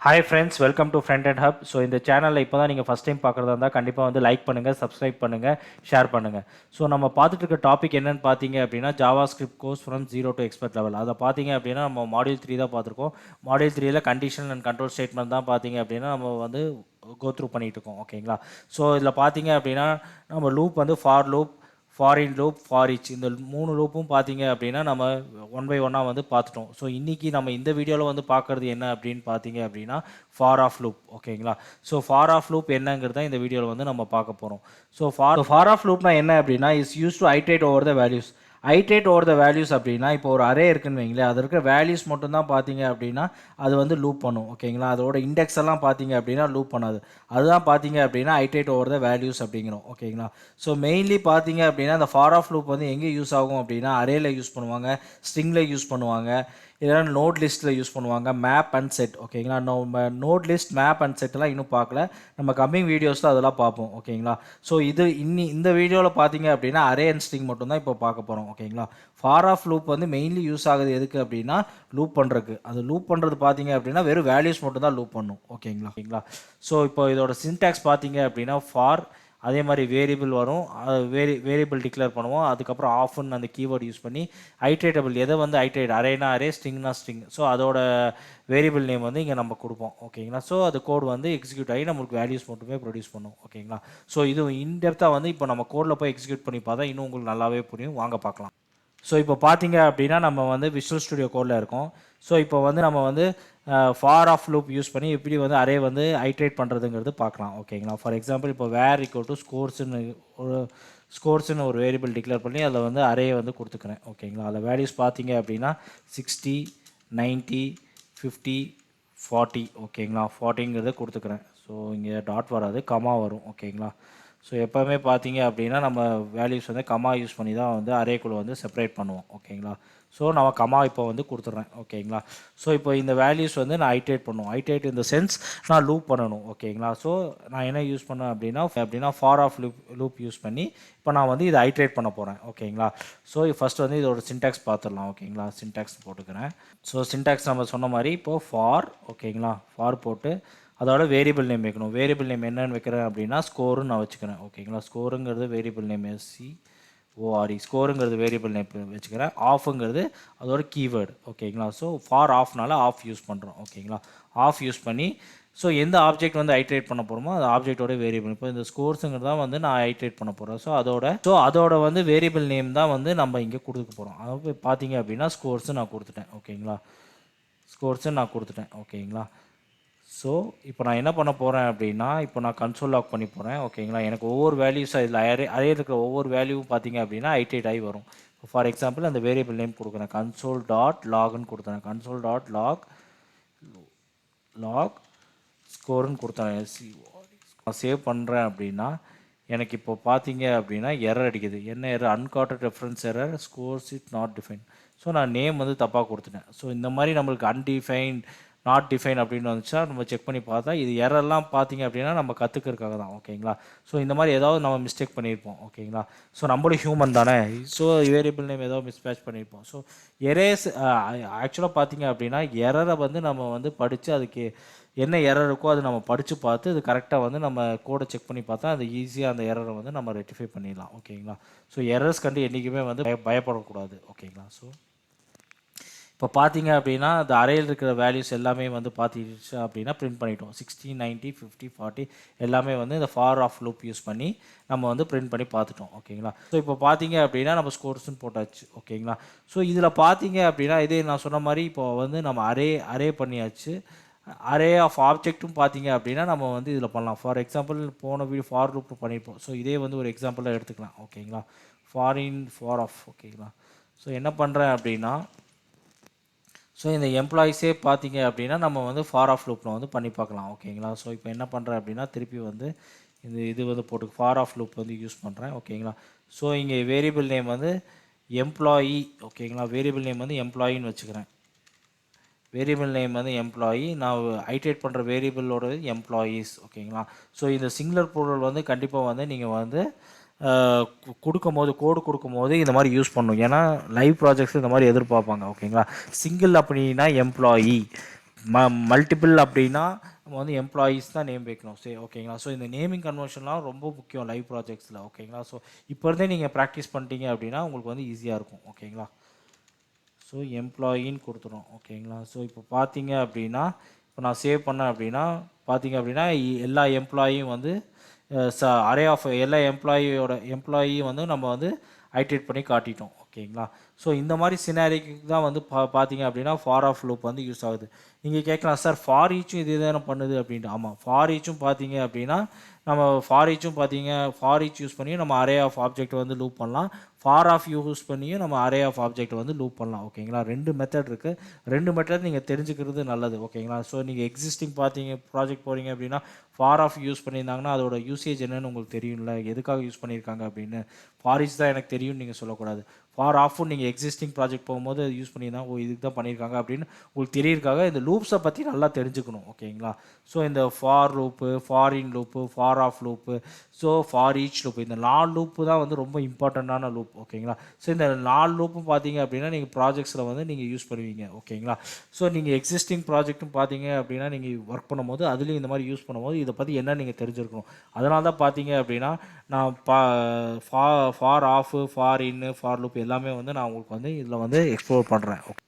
Hi friends, welcome to front and hub. So இந்த சேனலில் இப்போ தான் நீங்கள் ஃபஸ்ட் டைம் பார்க்குறதா இருந்தால் கண்டிப்பாக வந்து லைக் பண்ணுங்கள், சப்ஸ்கிரைப் பண்ணுங்கள், ஷேர் பண்ணுங்கள். ஸோ நம்ம பார்த்துட்டு இருக்க டாபிக் என்னென்னு பார்த்தீங்க அப்படின்னா JavaScript course from zero to expert level. அதை பார்த்தீங்க அப்படின்னா நம்ம மாடியூல் 3 தான் பார்த்துருக்கோம். மாடியூல் 3ல கண்டிஷன் அண்ட் கண்ட்ரோல் ஸ்டேட்மெண்ட் தான் பார்த்தீங்க அப்படின்னா நம்ம வந்து கோ த்ரூ பண்ணிகிட்டு இருக்கோம். ஓகேங்களா? ஸோ இதில் பார்த்தீங்க அப்படின்னா நம்ம லூப் வந்து for loop, foreign loop, for each, இந்த 3 லூப்பும் பார்த்தீங்க அப்படின்னா நம்ம ஒன் பை ஒன்னாக வந்து பார்த்துட்டோம். ஸோ இன்றைக்கி நம்ம இந்த வீடியோவில் வந்து பார்க்குறது என்ன அப்படின்னு பார்த்தீங்க அப்படின்னா ஃபார் ஆஃப் லூப். ஓகேங்களா? ஸோ ஃபார் ஆஃப் லூப் என்னங்கிறத இந்த வீடியோவில் வந்து நம்ம பார்க்க போகிறோம். ஸோ ஃபார் ஆஃப் லூப்னா என்ன அப்படின்னா is use to iterate over the values. Iterate over the values அப்படின்னா இப்போ ஒரு அரே இருக்குன்னு வைங்களேன், அது இருக்கிற வேல்யூஸ் மட்டும்தான் பார்த்தீங்க அப்படின்னா அது வந்து லூப் பண்ணும். ஓகேங்களா? அதோட இண்டெக்ஸ் எல்லாம் பார்த்தீங்க அப்படின்னா லூப் பண்ணாது. அதுதான் பார்த்தீங்க அப்படின்னா ஐட்ரேட் ஓவர் த வேல்யூஸ் அப்படிங்கிறோம். ஓகேங்களா? ஸோ மெயின்லி பார்த்தீங்க அப்படின்னா இந்த ஃபார் ஆஃப் லூப் வந்து எங்கே யூஸ் ஆகும் அப்படின்னா அரேல யூஸ் பண்ணுவாங்க, ஸ்ட்ரிங்கில் யூஸ் பண்ணுவாங்க, இதெல்லாம் நோட் லிஸ்ட்டில் யூஸ் பண்ணுவாங்க, மேப் அண்ட் செட். ஓகேங்களா? நம்ம நோட் லிஸ்ட், மேப் அண்ட் செட்லாம் இன்னும் பார்க்கல, நம்ம கம்மிங் வீடியோஸில் அதெல்லாம் பார்ப்போம். ஓகேங்களா? ஸோ இந்த வீடியோவில் பார்த்தீங்க அப்படின்னா அரே அண்ட் ஸ்ட்ரிங் மட்டும் தான் இப்போ பார்க்க போகிறோம். ஓகேங்களா? ஃபார் ஆஃப் லூப் வந்து மெயின்லி யூஸ் ஆகுது எதுக்கு அப்படின்னா லூப் பண்ணுறதுக்கு. அது லூப் பண்ணுறது பார்த்தீங்க அப்படின்னா வெறும் வேல்யூஸ் மட்டும் தான் லூப் பண்ணும். ஓகேங்களா? ஸோ இப்போ இதோட சின்டாக்ஸ் பார்த்தீங்க அப்படின்னா ஃபார், அதே மாதிரி வேரியபிள் வரும், வேரியபிள் டிக்ளேர் பண்ணுவோம், அதுக்கப்புறம் ஆஃப்னு அந்த கீவேர்டு யூஸ் பண்ணி ஐட்ரேட்டபிள், எதை வந்து ஐட்ரேட், அரேனா அரே, ஸ்ட்ரிங்னா ஸ்ட்ரிங். ஸோ அதோட வேரியபிள் நேம் வந்து இங்கே நம்ம கொடுப்போம். ஓகேங்களா? ஸோ அது கோட் வந்து எக்ஸிக்யூட் ஆகி நம்மளுக்கு வேல்யூஸ் மட்டுமே ப்ரொடியூஸ் பண்ணும். ஓகேங்களா? ஸோ இது இன்டெப்த்தாக வந்து இப்போ நம்ம கோடில் போய் எக்ஸிக்யூட் பண்ணி பார்த்தா இன்னும் உங்களுக்கு நல்லாவே புரியும். வாங்க பார்க்கலாம். ஸோ இப்போ பார்த்தீங்க அப்படின்னா நம்ம வந்து விஷுவல் ஸ்டுடியோ கோடில் இருக்கோம். ஸோ இப்போ வந்து நம்ம வந்து ஃபார் ஆஃப் லூப் யூஸ் பண்ணி எப்படி வந்து அரே வந்து ஐட்ரேட் பண்ணுறதுங்கிறது பார்க்கலாம். ஓகேங்களா? ஃபார் எக்ஸாம்பிள் இப்போ வேர் ஈக்குவல் டு ஸ்கோர்ஸ்னு ஒரு வேரியபிள் டிக்ளேர் பண்ணி அதில் வந்து அரேயை வந்து கொடுத்துக்கிறேன். ஓகேங்களா? அதில் வேல்யூஸ் பார்த்தீங்க அப்படின்னா 60, 90, 50, 40. ஓகேங்களா? 40ங்கிறத கொடுத்துக்கிறேன். ஸோ இங்கே டாட் வராது, கமா வரும். ஓகேங்களா? ஸோ எப்போவுமே பார்த்தீங்க அப்படின்னா நம்ம வேல்யூஸ் வந்து கமா யூஸ் பண்ணி தான் வந்து அரேக்குள்ளே வந்து செப்பரேட் பண்ணுவோம். ஓகேங்களா? ஸோ நம்ம கமா இப்போ வந்து கொடுத்துட்றேன். ஓகேங்களா? ஸோ இப்போ இந்த வேல்யூஸ் வந்து நான் ஐட்ரேட் பண்ணுவோம். ஐட்ரேட் இந்த சென்ஸ் நான் லூப் பண்ணணும். ஓகேங்களா? ஸோ நான் என்ன யூஸ் பண்ணேன் அப்படின்னா ஃபார் ஆஃப் லூப் யூஸ் பண்ணி இப்போ நான் வந்து இதை ஐட்ரேட் பண்ண போகிறேன். ஓகேங்களா? ஸோ ஃபஸ்ட் வந்து இதோட சின்டாக்ஸ் பார்த்துடலாம். ஓகேங்களா? சின்டாக்ஸ் போட்டுக்கிறேன். ஸோ சின்டாக்ஸ் நம்ம சொன்ன மாதிரி இப்போது ஃபார், ஓகேங்களா, ஃபார் போட்டு அதோட வேரியபிள் நேம் வைக்கணும். வேரியபிள் நேம் என்னென்னு வைக்கிறேன் அப்படின்னா ஸ்கோருன்னு நான் வச்சுக்கிறேன். ஓகேங்களா? ஸ்கோருங்கிறது வேரியபிள் நேம் SCORE, ஸ்கோருங்கிறது வேரியபிள் நேம் வச்சுக்கிறேன். ஆஃபுங்கிறது அதோட கீவேர்டு. ஓகேங்களா? ஸோ ஃபார் ஆஃப்னால ஆஃப் யூஸ் பண்ணுறோம். ஓகேங்களா? ஆஃப் யூஸ் பண்ணி ஸோ எந்த ஆப்ஜெக்ட் வந்து ஐட்ரேட் பண்ண போகிறோமோ அந்த ஆப்ஜெக்டோட வேரியபிள், இப்போ இந்த ஸ்கோர்ஸுங்கிறது தான் வந்து நான் ஐட்ரேட் பண்ண போகிறேன். ஸோ அதோட வந்து வேரியபிள் நேம் தான் வந்து நம்ம இங்கே கொடுக்க போகிறோம். அதாவது பார்த்தீங்க அப்படின்னா ஸ்கோர்ஸு நான் கொடுத்துட்டேன். ஓகேங்களா? ஸ்கோர்ஸு நான் கொடுத்துட்டேன். ஓகேங்களா? ஸோ இப்போ நான் என்ன பண்ண போகிறேன் அப்படின்னா இப்போ நான் கன்சோல் லாக் பண்ணி போகிறேன். ஓகேங்களா? எனக்கு ஒவ்வொரு வேல்யூஸாக இதில் அரே இருக்கிற ஒவ்வொரு வேல்யூவும் பார்த்தீங்க அப்படின்னா ஐட்ரேட் ஆகி வரும். ஃபார் எக்ஸாம்பிள் அந்த வேரியபிள் நேம் கொடுக்குறேன், கன்சோல் டாட் லாக்னு கொடுத்தேன். கன்சோல் டாட் லாக் ஸ்கோருன்னு கொடுத்தேன். நான் சேவ் பண்ணுறேன் அப்படின்னா எனக்கு இப்போ பார்த்தீங்க அப்படின்னா எரர் அடிக்குது. என்ன error? Uncaught reference error, scores it not define. So நான் நேம் வந்து தப்பாக கொடுத்துட்டேன். ஸோ இந்த மாதிரி நம்மளுக்கு அன்டிஃபைன்ட், நாட் டிஃபைன் அப்படின்னு வந்துச்சா நம்ம செக் பண்ணி பார்த்தா இது எரர்லாம் பார்த்தீங்க அப்படின்னா நம்ம கற்றுக்கிறதுக்காக தான். ஓகேங்களா? ஸோ இந்த மாதிரி ஏதாவது நம்ம மிஸ்டேக் பண்ணியிருப்போம். ஓகேங்களா? ஸோ நம்மளும் ஹியூமன் தானே. ஸோ வேரியபிள் நேம் ஏதாவது மிஸ்மேட்ச் பண்ணியிருப்போம். ஸோ எரேஸ் ஆக்சுவலாக பார்த்தீங்க அப்படின்னா எரரை வந்து நம்ம வந்து படித்து அதுக்கு என்ன எரர் இருக்கோ அது நம்ம படித்து பார்த்து அது கரெக்டாக வந்து நம்ம கோடை செக் பண்ணி பார்த்தா அது ஈஸியாக அந்த எரரை வந்து நம்ம ரெக்டிஃபை பண்ணிடலாம். ஓகேங்களா? ஸோ எரர்ஸ் கண்டு என்றைக்குமே வந்து பயப்படக்கூடாது. ஓகேங்களா? ஸோ இப்போ பார்த்தீங்க அப்படின்னா அந்த அறையில் இருக்கிற வேல்யூஸ் எல்லாமே வந்து பார்த்துச்சு அப்படின்னா பிரிண்ட் பண்ணிட்டோம். 60, 90, 50, 40 எல்லாமே வந்து இந்த ஃபார் ஆஃப் லூப் யூஸ் பண்ணி நம்ம வந்து பிரிண்ட் பண்ணி பார்த்துட்டோம். ஓகேங்களா? ஸோ இப்போ பார்த்தீங்க அப்படின்னா நம்ம ஸ்கோர்ஸ்னு போட்டாச்சு. ஓகேங்களா? ஸோ இதில் பார்த்தீங்க அப்படின்னா இதே நான் சொன்ன மாதிரி இப்போ வந்து நம்ம அரே பண்ணியாச்சு. அரே ஆஃப் ஆப்ஜெக்ட்டும் பார்த்தீங்க அப்படின்னா நம்ம வந்து இதில் பண்ணலாம். ஃபார் எக்ஸாம்பிள் போன வீடியோ ஃபார் லூப் பண்ணியிருப்போம். ஸோ இதே வந்து ஒரு எக்ஸாம்பிளாக எடுத்துக்கலாம். ஓகேங்களா? For of. ஓகேங்களா? ஸோ என்ன பண்ணுறேன் அப்படின்னா ஸோ இந்த எம்ப்ளாயிஸே பார்த்தீங்க அப்படின்னா நம்ம வந்து ஃபார் ஆஃப் லூப்பில் வந்து பண்ணி பார்க்கலாம். ஓகேங்களா? ஸோ இப்போ என்ன பண்ணுறேன் அப்படின்னா திருப்பி வந்து இது வந்து போட்டு ஃபார் ஆஃப் லூப் வந்து யூஸ் பண்ணுறேன். ஓகேங்களா? ஸோ இங்கே வேரியபிள் நேம் வந்து எம்ப்ளாயி. ஓகேங்களா? வேரியபிள் நேம் வந்து எம்ப்ளாயின்னு வச்சுக்கிறேன். வேரியபிள் நேம் வந்து எம்ப்ளாயி, நான் ஐட்ரேட் பண்ணுற வேரியபிளோட எம்ப்ளாயீஸ். ஓகேங்களா? ஸோ இந்த சிங்குலர் ப்ளூரல் வந்து கண்டிப்பாக வந்து நீங்கள் வந்து கோடு கொடுக்கும்போது இந்த மாதிரி யூஸ் பண்ணணும். ஏன்னா லைவ் ப்ராஜெக்ட்ஸ் இந்த மாதிரி எதிர்பார்ப்பாங்க. ஓகேங்களா? சிங்கிள் அப்படின்னா எம்ப்ளாயி, மல்டிபிள் அப்படின்னா நம்ம வந்து எம்ப்ளாயீஸ் தான் நேம் வைக்கணும். சரி ஓகேங்களா. ஸோ இந்த நேமிங் கன்வர்ஷன்லாம் ரொம்ப முக்கியம் லைவ் ப்ராஜெக்ட்ஸில். ஓகேங்களா. ஸோ இப்போ இருந்தே நீங்கள் ப்ராக்டிஸ் பண்ணிட்டீங்க அப்படின்னா உங்களுக்கு வந்து ஈஸியாக இருக்கும். ஓகேங்களா. ஸோ எம்ப்ளாயின்னு கொடுத்துரும். ஓகேங்களா. ஸோ இப்போ பார்த்தீங்க அப்படின்னா இப்போ நான் சேவ் பண்ணேன் அப்படின்னா பார்த்தீங்க அப்படின்னா எல்லா எம்ப்ளாயும் வந்து அரே ஆஃப் எல்லா எம்ப்ளாயியும் வந்து நம்ம வந்து ஐட்ரேட் பண்ணி காட்டிட்டோம். ஓகேங்களா. ஸோ இந்த மாதிரி சினாரிக்கு தான் வந்து பார்த்தீங்க அப்படின்னா ஃபார் ஆஃப் லூப் வந்து யூஸ் ஆகுது. நீங்கள் கேட்கலாம் சார் ஃபார் ஈச்சும் இது தானே பண்ணுது அப்படின்ட்டு. ஆமாம், ஃபார் ஈச்சும் பார்த்தீங்க அப்படின்னா நம்ம ஃபார் ஈச்சும் பார்த்தீங்க ஃபார் ஈச் யூஸ் பண்ணி நம்ம அரே ஆஃப் ஆப்ஜெக்ட் வந்து லூப் பண்ணலாம். ஃபார் ஆஃப் யூஸ் பண்ணியும் நம்ம அரே ஆஃப் ஆப்ஜெக்ட் வந்து லூப் பண்ணலாம். ஓகேங்களா. 2 மெத்தட் இருக்குது. 2 மெத்தட் நீங்கள் தெரிஞ்சுக்கிறது நல்லது. ஓகேங்களா. ஸோ நீங்கள் எக்ஸிஸ்டிங் பார்த்தீங்க ப்ராஜெக்ட் போகிறீங்க அப்படின்னா ஃபார் ஆஃப் யூஸ் பண்ணியிருந்தாங்கன்னா அதோட யூசேஜ் என்னன்னு உங்களுக்கு தெரியும்ல, எதுக்காக யூஸ் பண்ணியிருக்காங்க அப்படின்னு. ஃபார் ஈச் தான் எனக்கு தெரியும்னு நீங்கள் சொல்லக்கூடாது. ஃபார் ஆஃபும் நீங்கள் எக்ஸிஸ்டிங் ப்ராஜெக்ட் போகும்போது யூஸ் பண்ணியிருந்தாங்க, ஓ இதுக்கு தான் பண்ணியிருக்காங்க அப்படின்னு உங்களுக்கு தெரியறதுக்காக இந்த லூப்ஸை பற்றி நல்லா தெரிஞ்சுக்கணும். ஓகேங்களா. ஸோ இந்த for loop, for in loop, for of loop, so for each loop, இந்த 4 லூப்பு தான் வந்து ரொம்ப இம்பார்ட்டண்ட்டான லூப். ஓகேங்களா. ஸோ இந்த 4 லூப்பும் பார்த்தீங்க அப்படின்னா நீங்கள் ப்ராஜெக்ட்ஸில் வந்து நீங்கள் யூஸ் பண்ணுவீங்க. ஓகேங்களா. ஸோ நீங்கள் எக்ஸிஸ்டிங் ப்ராஜெக்ட்டும் பார்த்தீங்க அப்படின்னா நீங்கள் ஒர்க் பண்ணும்போது அதுலேயும் இந்த மாதிரி யூஸ் பண்ணும்போது இதை பற்றி என்ன நீங்கள் தெரிஞ்சிருக்கணும். அதனால தான் பார்த்தீங்க அப்படின்னா நான் ஃபார் ஆஃப், ஃபார் இன்னு, ஃபார் லூப் எல்லாமே வந்து நான் உங்களுக்கு வந்து இதில் வந்து எக்ஸ்ப்ளோர் பண்ணுறேன். ஓகே.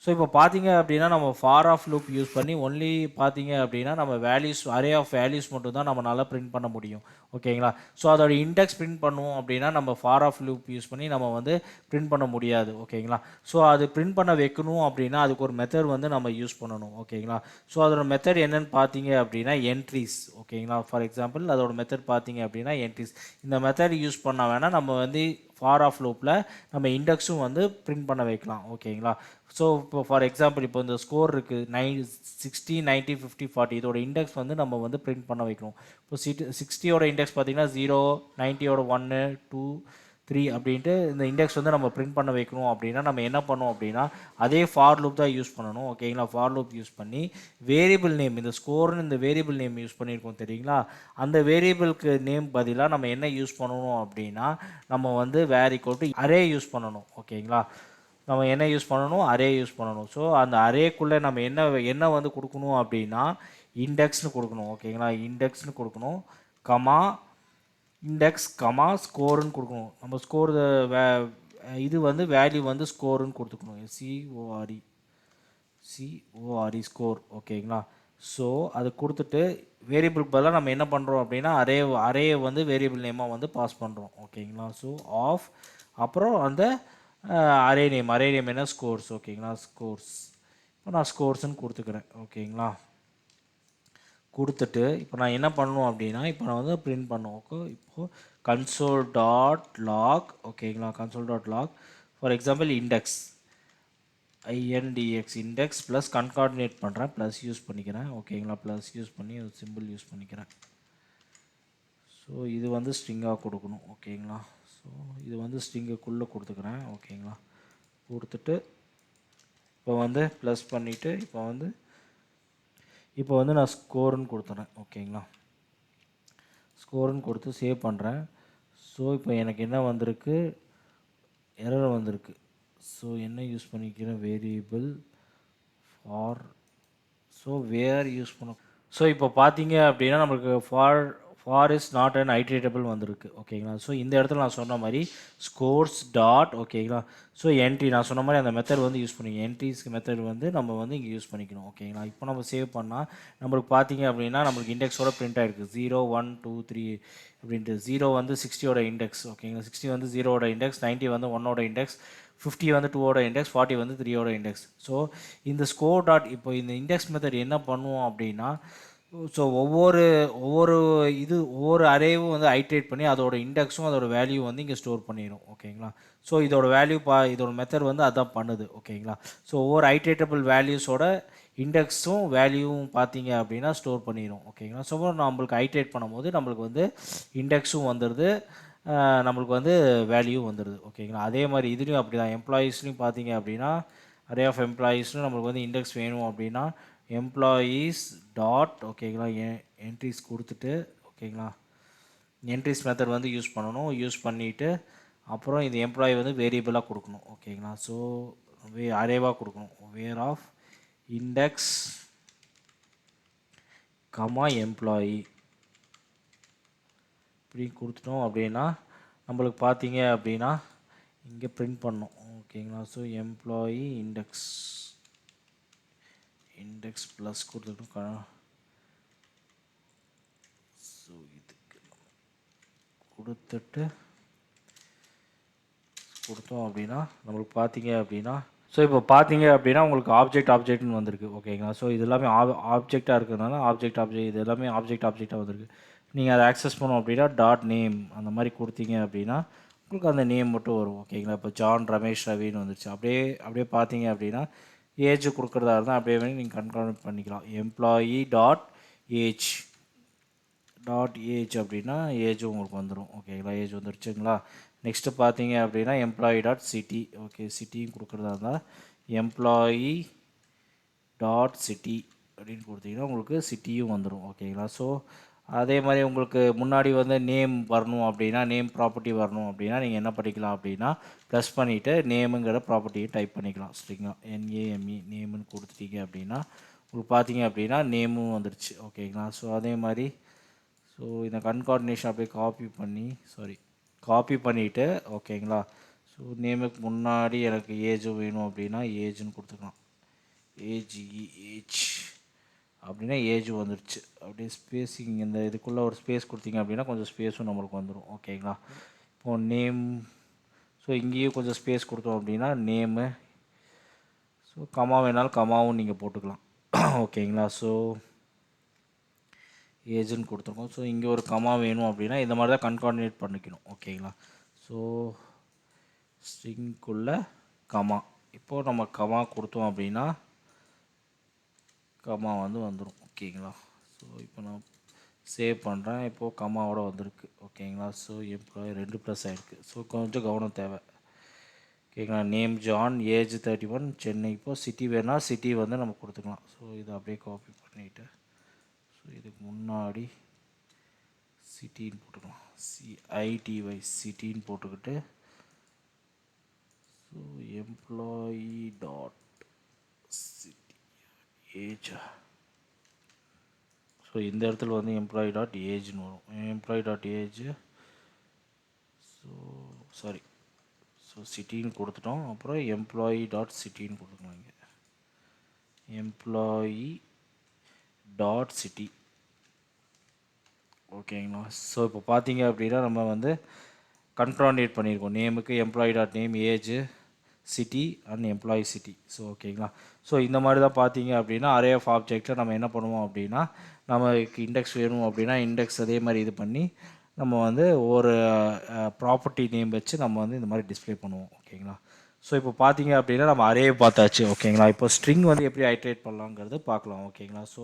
ஸோ இப்போ பார்த்தீங்க அப்படின்னா நம்ம ஃபார் ஆஃப் லூப் யூஸ் பண்ணி ஒன்லி பார்த்தீங்க அப்படின்னா நம்ம வேல்யூஸ் அரே ஆஃப் வேல்யூஸ் மட்டும் தான் நம்மளால் பிரிண்ட் பண்ண முடியும். ஓகேங்களா. ஸோ அதோட இண்டெக்ஸ் பிரிண்ட் பண்ணுவோம் அப்படின்னா நம்ம ஃபார் ஆஃப் லூப் யூஸ் பண்ணி நம்ம வந்து பிரிண்ட் பண்ண முடியாது. ஓகேங்களா. ஸோ அது பிரிண்ட் பண்ண வைக்கணும் அப்படின்னா அதுக்கு ஒரு மெத்தட் வந்து நம்ம யூஸ் பண்ணணும். ஓகேங்களா. ஸோ அதோட மெத்தட் என்னன்னு பார்த்தீங்க அப்படின்னா என்ட்ரிஸ். ஓகேங்களா. ஃபார் எக்ஸாம்பிள் அதோட மெத்தட் பார்த்தீங்க அப்படின்னா என்ட்ரிஸ். இந்த மெத்தட் யூஸ் பண்ண வேணால் நம்ம வந்து ஃபார் ஆஃப் லூப்பில் நம்ம இண்டெக்ஸும் வந்து பிரிண்ட் பண்ண வைக்கலாம். ஓகேங்களா. ஸோ இப்போ ஃபார் எக்ஸாம்பிள் இப்போ இந்த ஸ்கோர் இருக்குது 60, 90, 50, 40 இதோட இண்டெக்ஸ் வந்து நம்ம வந்து பிரிண்ட் பண்ண வைக்கணும். இப்போ 60யோட இண்டெக்ஸ் பார்த்தீங்கன்னா 0, 90யோட 1, 2, 3 அப்படின்ட்டு இந்த இண்டெக்ஸ் வந்து நம்ம பிரிண்ட் பண்ண வைக்கணும் அப்படின்னா நம்ம என்ன பண்ணோம் அப்படின்னா அதே ஃபார் லூப் தான் யூஸ் பண்ணணும். ஓகேங்களா. ஃபார் லூப் யூஸ் பண்ணி வேரியபிள் நேம், இந்த ஸ்கோர்னு இந்த வேரியபிள் நேம் யூஸ் பண்ணியிருக்கோம் தெரியுங்களா. அந்த வேரியபிளுக்கு நேம் பதிலாக நம்ம என்ன யூஸ் பண்ணணும் அப்படின்னா நம்ம வந்து வேர் ஈக்குவல் டு அரே யூஸ் பண்ணணும். ஓகேங்களா. நம்ம என்ன யூஸ் பண்ணணும், அரே யூஸ் பண்ணணும். ஸோ அந்த அரேக்குள்ளே நம்ம என்ன வந்து கொடுக்கணும் அப்படின்னா இண்டெக்ஸ்னு கொடுக்கணும். ஓகேங்களா. இண்டெக்ஸ்னு கொடுக்கணும், கமா இண்டெக்ஸ் கமா ஸ்கோருன்னு கொடுக்கணும். நம்ம ஸ்கோர் இது வந்து வேல்யூ வந்து ஸ்கோருன்னு கொடுத்துக்கணும். சிஓஆர்இ ஸ்கோர். ஓகேங்களா. ஸோ அது கொடுத்துட்டு வேரியபிளுக்கு பதிலாக நம்ம என்ன பண்ணுறோம் அப்படின்னா அரேயை வந்து வேரியபிள் நேமாக வந்து பாஸ் பண்ணுறோம். ஓகேங்களா. ஸோ ஆஃப் அப்புறம் அந்த அரே நேம் என்ன ஸ்கோர்ஸ். ஓகேங்களா. ஸ்கோர்ஸ். இப்போ நான் ஸ்கோர்ஸ்ன்னு கொடுத்துக்கிறேன். ஓகேங்களா. கொடுத்துட்டு இப்போ நான் என்ன பண்ணணும் அப்படின்னா இப்போ நான் வந்து பிரிண்ட் பண்ணுவோம். ஓகே. இப்போது கன்சோல் டாட் லாக். ஓகேங்களா. Console dot log for example index INDX index plus கன்கார்டினேட் பண்ணுறேன், ப்ளஸ் யூஸ் பண்ணிக்கிறேன். ஓகேங்களா. ப்ளஸ் யூஸ் பண்ணி ஒரு சிம்பிள் யூஸ் பண்ணிக்கிறேன். ஸோ இது வந்து ஸ்ட்ரிங்காக கொடுக்கணும். ஓகேங்களா. ஸோ இது வந்து ஸ்ட்ரிங்குக்குள்ளே கொடுத்துக்கிறேன். ஓகேங்களா. கொடுத்துட்டு இப்போ வந்து ப்ளஸ் பண்ணிவிட்டு இப்போ வந்து நான் ஸ்கோருன்னு கொடுத்துறேன். ஓகேங்களா. ஸ்கோருன்னு கொடுத்து சேவ் பண்ணுறேன். ஸோ இப்போ எனக்கு என்ன வந்திருக்கு, எரர் வந்திருக்கு. ஸோ என்ன யூஸ் பண்ணிக்கிறேன், variable for. So where use பண்ண. ஸோ இப்போ பார்த்தீங்க அப்படின்னா நம்மளுக்கு for is not an iterable வந்திருக்கு. ஓகேங்களா. ஸோ இந்த இடத்துல நான் சொன்ன மாதிரி ஸ்கோர்ஸ் டாட். ஓகேங்களா. ஸோ என்ட்ரி நான் சொன்ன மாதிரி அந்த மெத்தட் வந்து யூஸ் பண்ணிக்கணும். என்ட்ரிஸ்க்கு மெத்தட் வந்து நம்ம வந்து இங்கே யூஸ் பண்ணிக்கணும். ஓகேங்களா. இப்போ நம்ம சேவ் பண்ணால் நம்மளுக்கு பார்த்தீங்க அப்படின்னா நம்மளுக்கு இண்டெக்ஸோட பிரிண்ட் ஆகிருக்கு 0, 1, 2, 3 அப்படின்ட்டு. 0 வந்து 60யோட இண்டெக்ஸ். ஓகேங்களா. 60 வந்து 0வோட இண்டெக்ஸ், 90 வந்து 1ஓட இண்டெக்ஸ், 50 வந்து 2ஓட இண்டெக்ஸ், 40 வந்து 3ஓட இண்டெக்ஸ். ஸோ இந்த ஸ்கோர் டாட் இப்போ இந்த இண்டெக்ஸ் மெத்தட் என்ன பண்ணுவோம் அப்படின்னா ஸோ ஒவ்வொரு அரேவும் வந்து ஐட்ரேட் பண்ணி அதோட இண்டெக்ஸும் அதோட வேல்யூ வந்து இங்கே ஸ்டோர் பண்ணிடும். ஓகேங்களா. ஸோ இதோட வேல்யூ இதோட மெத்தட் வந்து அதான் பண்ணுது. ஓகேங்களா. ஸோ ஒவ்வொரு ஐட்ரேட்டபிள் வேல்யூஸோட இண்டெக்ஸும் வேல்யூவும் பார்த்தீங்க அப்படின்னா ஸ்டோர் பண்ணிடும். ஓகேங்களா. ஸோ நம்மளுக்கு ஐட்ரேட் பண்ணும்போது நம்மளுக்கு வந்து இண்டெக்ஸும் வந்துடுது, நம்மளுக்கு வந்து வேல்யூ வந்துடுது. ஓகேங்களா. அதே மாதிரி இதுலேயும் அப்படி தான் எம்ப்ளாயீஸ்லையும் பார்த்தீங்க அப்படின்னா அரே ஆஃப் எம்ப்ளாயீஸ்லையும் நம்மளுக்கு வந்து இண்டெக்ஸ் வேணும் அப்படின்னா எம்ப்ளாயீஸ் டாட். ஓகேங்களா. என்ட்ரிஸ் கொடுத்துட்டு. ஓகேங்களா. என்ட்ரிஸ் மெத்தட் வந்து யூஸ் பண்ணணும். யூஸ் பண்ணிவிட்டு அப்புறம் இந்த எம்ப்ளாயி வந்து வேரியபிளாக கொடுக்கணும். ஓகேங்களா. ஸோ அரேவாக கொடுக்கணும். வேர் ஆஃப் இண்டெக்ஸ் கமா எம்ப்ளாயி இப்படி கொடுத்துட்டோம் அப்படின்னா நம்மளுக்கு பார்த்தீங்க அப்படின்னா இங்கே பிரிண்ட் பண்ணோம் ஓகேங்களா. ஸோ எம்ப்ளாயி இண்டெக்ஸ் ப்ளஸ் கொடுத்துட்டோம். ஸோ இதுக்கு கொடுத்துட்டு கொடுத்தோம் அப்படின்னா நம்மளுக்கு பார்த்தீங்க அப்படின்னா ஸோ இப்போ பார்த்தீங்க அப்படின்னா உங்களுக்கு ஆப்ஜெக்ட்னு வந்திருக்கு ஓகேங்களா. ஸோ இது எல்லாமே ஆப்ஜெக்டாக இருக்கிறதுனால ஆப்ஜெக்ட் இது எல்லாமே ஆப்ஜெக்டாக வந்திருக்கு. நீங்கள் அதை ஆக்சஸ் பண்ணோம் அப்படின்னா டாட் நேம் அந்த மாதிரி கொடுத்தீங்க அப்படின்னா உங்களுக்கு அந்த நேம் மட்டும் வரும் ஓகேங்களா. இப்போ ஜான் ரமேஷ் ரவின்னு வந்துருச்சு. அப்படியே பார்த்தீங்க அப்படின்னா ஏஜ் கொடுக்குறதா இருந்தால் அப்படியே வேணும் நீங்கள் கன்ஃபார்ம் பண்ணிக்கலாம். எம்ப்ளாயி ஏஜ் அப்படின்னா ஏஜும் உங்களுக்கு வந்துடும் ஓகேங்களா. ஏஜ் வந்துருச்சுங்களா. நெக்ஸ்ட்டு பார்த்தீங்க அப்படின்னா எம்ப்ளாயி ஓகே சிட்டியும் கொடுக்குறதா இருந்தால் எம்ப்ளாயி சிட்டி அப்படின்னு கொடுத்தீங்கன்னா உங்களுக்கு சிட்டியும் வந்துடும் ஓகேங்களா. ஸோ அதே மாதிரி உங்களுக்கு முன்னாடி வந்து நேம் வரணும் அப்படின்னா நேம் ப்ராப்பர்ட்டி வரணும் அப்படின்னா நீங்கள் என்ன பண்ணிக்கலாம் அப்படின்னா ப்ளஸ் பண்ணிவிட்டு நேமுங்கிற ப்ராப்பர்ட்டியை டைப் பண்ணிக்கலாம். ஸ்ட்ரிங்காக NAME நேமுன்னு கொடுத்துட்டீங்க அப்படின்னா உங்களுக்கு பார்த்தீங்க அப்படின்னா நேமும் வந்துடுச்சு ஓகேங்களா. ஸோ அதே மாதிரி ஸோ இந்த கன்கார்டினேஷன் அப்படியே காப்பி பண்ணிவிட்டு ஓகேங்களா. ஸோ நேமுக்கு முன்னாடி எனக்கு ஏஜும் வேணும் அப்படின்னா ஏஜ்னு கொடுத்துக்கலாம். ஏஜ் அப்படின்னா ஏஜ் வந்துடுச்சு. அப்படியே ஸ்பேஸிங் இந்த இதுக்குள்ளே ஒரு ஸ்பேஸ் கொடுத்தீங்க அப்படின்னா கொஞ்சம் ஸ்பேஸும் நம்மளுக்கு வந்துடும் ஓகேங்களா. இப்போது நேம் ஸோ இங்கேயும் கொஞ்சம் ஸ்பேஸ் கொடுத்தோம் அப்படின்னா நேமு ஸோ கமா வேணாலும் கமாவும் நீங்கள் போட்டுக்கலாம் ஓகேங்களா. ஸோ ஏஜ்னு கொடுத்துருக்கோம். ஸோ இங்கே ஒரு கமா வேணும் அப்படின்னா இந்த மாதிரி தான் கன்கார்டினேட் பண்ணிக்கணும் ஓகேங்களா. ஸோ ஸ்ட்ரிங்குள்ளே கமா இப்போது நம்ம கமா கொடுத்தோம் அப்படின்னா கமா வந்துடும் ஓகேங்களா. ஸோ இப்போ நான் சேவ் பண்ணுறேன். இப்போது கமாவோட வந்திருக்கு ஓகேங்களா. ஸோ எம்ப்ளாயி 2 ப்ளஸ் ஆகிருக்கு. ஸோ கொஞ்சம் கவனம் தேவை ஓகேங்களா. Name John age 31 Chennai. இப்போது சிட்டி வேணால் சிட்டி வந்து நம்ம கொடுத்துக்கலாம். ஸோ இதை அப்படியே காப்பி பண்ணிவிட்டு ஸோ இதுக்கு முன்னாடி சிட்டின்னு போட்டுக்கலாம். CITY சிட்டின்னு போட்டுக்கிட்டு so employee city age so இந்த இடத்துல வந்து எம்ப்ளாயி ஏஜ்னு வரும். எம்ப்ளாயி ஏஜ் ஸோ சிட்டின்னு கொடுத்துட்டோம். அப்புறம் எம்ப்ளாயி சிட்டின்னு கொடுத்துக்கலாம். இங்கே எம்ப்ளாயி சிட்டி ஓகேங்களா. ஸோ இப்போ பார்த்தீங்க அப்படின்னா நம்ம வந்து கன்கார்டினேட் பண்ணியிருக்கோம். நேமுக்கு employee name age city and employee city. So ஓகேங்களா. ஸோ இந்த மாதிரி தான் பார்த்தீங்க அப்படின்னா அரே ஆஃப் ஆப்ஜெக்டை நம்ம என்ன பண்ணுவோம் அப்படின்னா நமக்கு இண்டெக்ஸ் வேணும் அப்படின்னா இண்டெக்ஸ் அதே மாதிரி இது பண்ணி நம்ம வந்து ஒரு ப்ராப்பர்ட்டி நேம் வச்சு நம்ம வந்து இந்த மாதிரி டிஸ்பிளே பண்ணுவோம் ஓகேங்களா. ஸோ இப்போ பார்த்தீங்க அப்படின்னா நம்ம அரே பார்த்தாச்சு ஓகேங்களா. இப்போ ஸ்ட்ரிங் வந்து எப்படி ஐட்ரேட் பண்ணலாங்கிறது பார்க்கலாம் ஓகேங்களா. So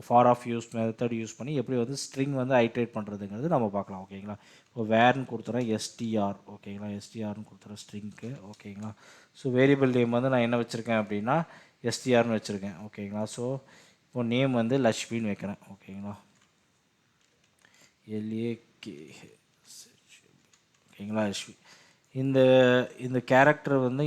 for of method use பண்ணி எப்படி வந்து ஸ்ட்ரிங் வந்து ஐட்ரேட் பண்ணுறதுங்கிறது நம்ம பார்க்கலாம் ஓகேங்களா. இப்போ வேர்னு கொடுத்துறேன் STR ஓகேங்களா. STRனு கொடுத்துறேன் ஸ்ட்ரிங்க்கு ஓகேங்களா. ஸோ வேரியபிள் நேம் வந்து நான் என்ன வச்சுருக்கேன் அப்படின்னா STRனு வச்சுருக்கேன் ஓகேங்களா. ஸோ இப்போ நேம் வந்து லக்ஷ்மின்னு வைக்கிறேன் ஓகேங்களா. LAKH ஓகேங்களா. லக்ஷ்மி இந்த கேரக்டர் வந்து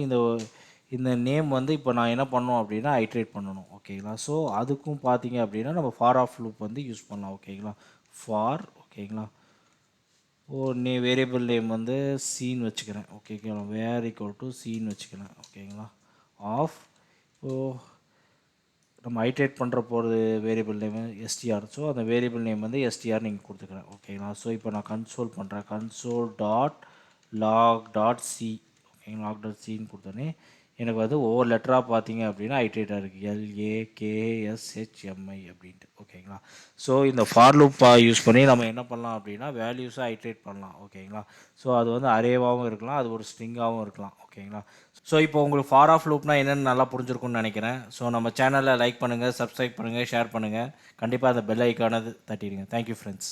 இந்த நேம் வந்து இப்போ நான் என்ன பண்ணணும் அப்படின்னா ஐட்ரேட் பண்ணணும் ஓகேங்களா. ஸோ அதுக்கும் பார்த்தீங்க அப்படின்னா நம்ம ஃபார் ஆஃப் லூப் வந்து யூஸ் பண்ணலாம் ஓகேங்களா. ஓகேங்களா. வேரியபிள் நேம் வந்து சீன் வச்சுக்கிறேன் ஓகேங்களா. வேர் ஈக்குவல் டு சீன் வச்சுக்கிறேன் ஓகேங்களா. ஆஃப் நம்ம ஐட்ரேட் பண்ணுற போகிறது வேரியபிள் நேம் STR. ஸோ அந்த வேரியபிள் நேம் வந்து STR நீங்கள் கொடுத்துக்கிறேன் ஓகேங்களா. ஸோ இப்போ நான் கன்சோல் பண்ணுறேன். console.log.c ஓகேங்களா. log.cன்னு கொடுத்தோன்னே எனக்கு வந்து ஒவ்வொரு லெட்டராக பார்த்தீங்க அப்படின்னா ஐட்ரேட்டாக இருக்குது LAKSHMI அப்படின்ட்டு ஓகேங்களா. ஸோ இந்த ஃபார் லூப் யூஸ் பண்ணி நம்ம என்ன பண்ணலாம் அப்படின்னா வேல்யூஸாக ஐட்ரேட் பண்ணலாம் ஓகேங்களா. ஸோ அது வந்து அரேவாகவும் இருக்கலாம், அது ஒரு ஸ்ட்ரிங்காகவும் இருக்கலாம் ஓகேங்களா. ஸோ இப்போ உங்களுக்கு ஃபார் ஆஃப் லூப்னா என்னென்னு நல்லா புரிஞ்சிருக்கும்னு நினைக்கிறேன். ஸோ நம்ம சேனலில் லைக் பண்ணுங்கள், சப்ஸ்கிரைப் பண்ணுங்கள், ஷேர் பண்ணுங்கள். கண்டிப்பாக அந்த பெல் ஐக்கானது தட்டிடுங்க. Thank you friends.